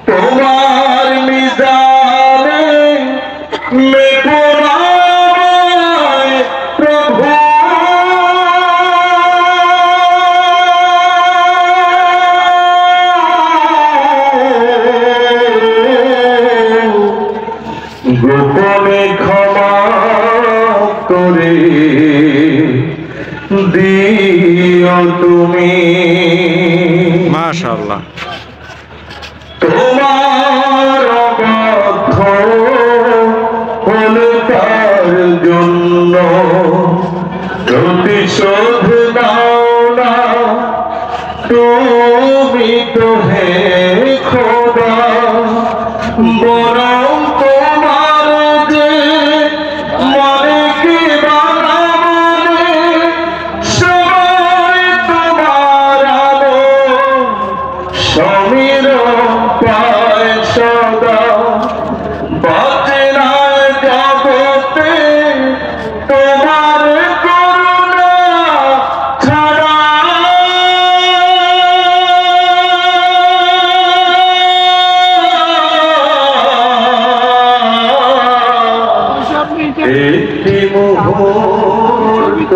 তোমার মিজানে মেঘনায় প্রভু গোপনে ক্ষমা করে দিও তুমি। মাশাআল্লাহ। তোমার অবাধ্য হলে তার জন্য প্রতিশোধ নাও না তুমি তো হে খোদা, বরং তোমার যে মনে কি বানা মনে সবাই তোমার আলো সমীর পায় সদা। বাঁচনার জগতে তোমার করুণা ছাড়া একটি মুহূর্ত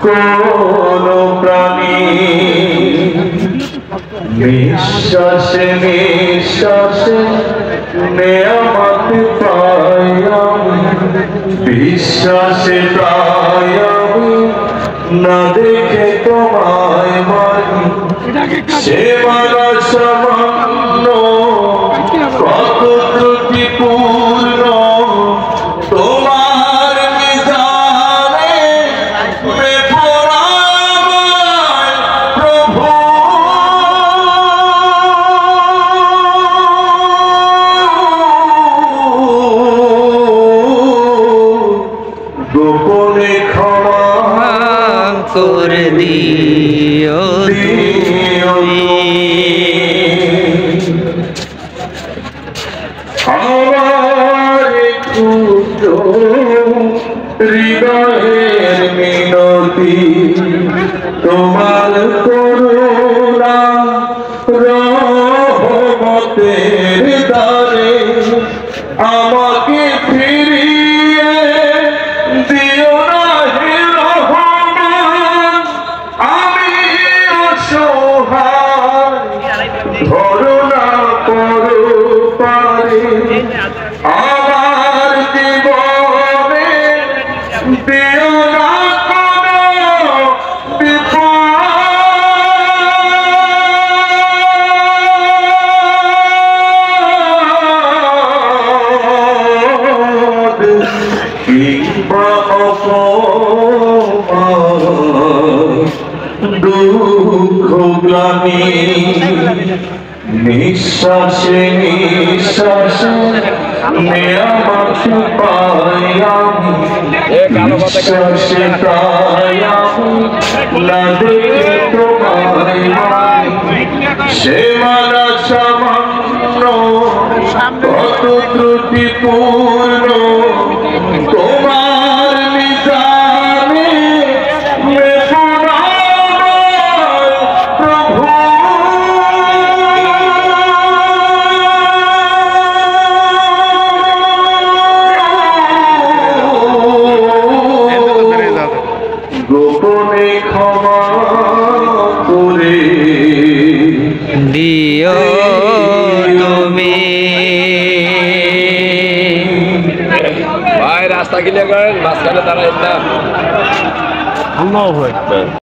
কোন প্রাণী নিঃশ্বাসে নিঃশ্বাসে নেয়ামত পাই আমি, বিশ্বাসে তাই আমি না দেখে তোমায় মানি। সে মারা সামান্য কত ত্রুটিপূর্ণ তোমার মিজানে মেঘনায় প্রভু। গোপনে ক্ষমা করে দিও তুমি। আমার ক্ষুদ্র হৃদয়ের মিনতি তোমার করুণা রহমতের দ্বারে আমাকে ফিরিয়ে দিও না হে রহমান, আমি অসহায় ধরো না করো পারে আমার জীবনে দিও না কোনো বিপদ কিংবা অপমান দুঃখ গ্লানি। নিঃশ্বাসে নিঃশ্বাসে নেয়ামত পাই আমি, বিশ্বাসে তাই আমি না দেখে তোমায় মানি। সে মারা সামান্য কত ত্রুটিপূর্ণ তোমার মিজানে মেঘনায় প্রভু। গোপনে ক্ষমা করে দিও তুমি। ভাই রাস্তা ক্লিয়ার করেন, মাঝখানে দাঁড়াই না।